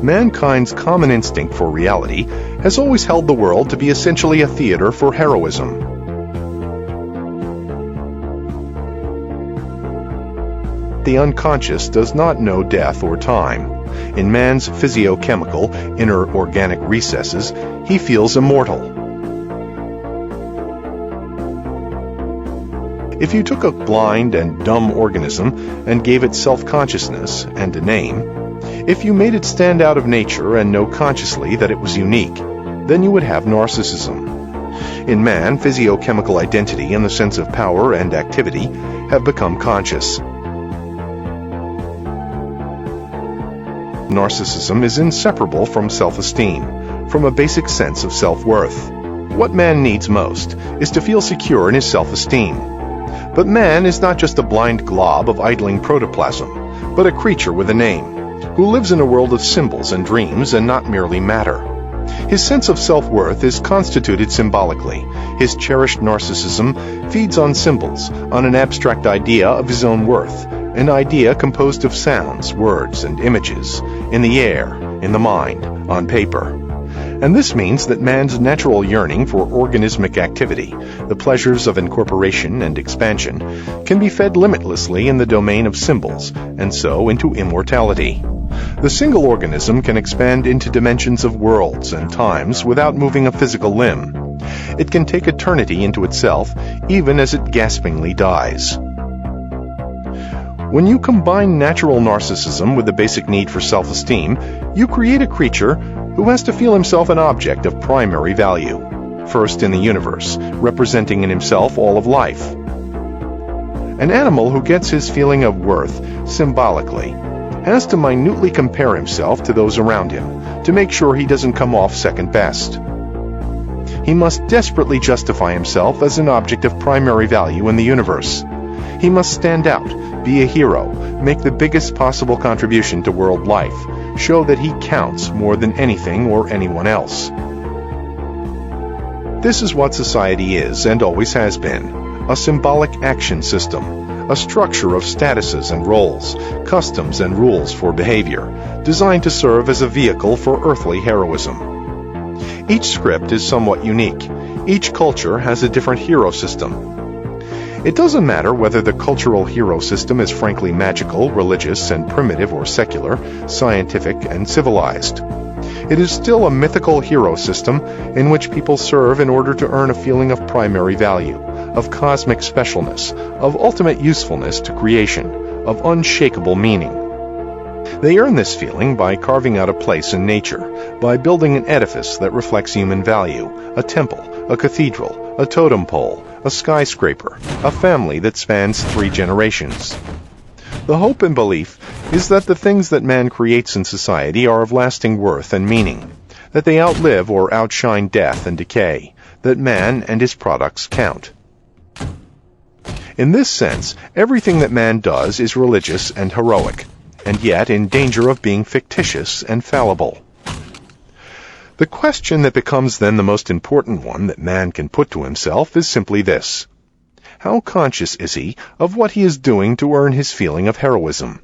mankind's common instinct for reality has always held the world to be essentially a theater for heroism. The unconscious does not know death or time. In man's physiochemical, inner organic recesses, he feels immortal. If you took a blind and dumb organism and gave it self-consciousness and a name, if you made it stand out of nature and know consciously that it was unique, then you would have narcissism. In man, physiochemical identity and the sense of power and activity have become conscious. Narcissism is inseparable from self-esteem, from a basic sense of self-worth. What man needs most is to feel secure in his self-esteem. But man is not just a blind glob of idling protoplasm, but a creature with a name, who lives in a world of symbols and dreams and not merely matter. His sense of self-worth is constituted symbolically. His cherished narcissism feeds on symbols, on an abstract idea of his own worth, an idea composed of sounds, words, and images, in the air, in the mind, on paper. And this means that man's natural yearning for organismic activity, the pleasures of incorporation and expansion, can be fed limitlessly in the domain of symbols, and so into immortality. The single organism can expand into dimensions of worlds and times without moving a physical limb. It can take eternity into itself, even as it gaspingly dies. When you combine natural narcissism with the basic need for self-esteem, you create a creature who has to feel himself an object of primary value, first in the universe, representing in himself all of life. An animal who gets his feeling of worth symbolically has to minutely compare himself to those around him to make sure he doesn't come off second best. He must desperately justify himself as an object of primary value in the universe. He must stand out, be a hero, make the biggest possible contribution to world life, show that he counts more than anything or anyone else. This is what society is and always has been: a symbolic action system, a structure of statuses and roles, customs and rules for behavior, designed to serve as a vehicle for earthly heroism. Each script is somewhat unique. Each culture has a different hero system. It doesn't matter whether the cultural hero system is frankly magical, religious, and primitive, or secular, scientific, and civilized. It is still a mythical hero system in which people serve in order to earn a feeling of primary value, of cosmic specialness, of ultimate usefulness to creation, of unshakable meaning. They earn this feeling by carving out a place in nature, by building an edifice that reflects human value, a temple, a cathedral, a totem pole, a skyscraper, a family that spans 3 generations. The hope and belief is that the things that man creates in society are of lasting worth and meaning, that they outlive or outshine death and decay, that man and his products count. In this sense, everything that man does is religious and heroic, and yet in danger of being fictitious and fallible. The question that becomes then the most important one that man can put to himself is simply this: how conscious is he of what he is doing to earn his feeling of heroism?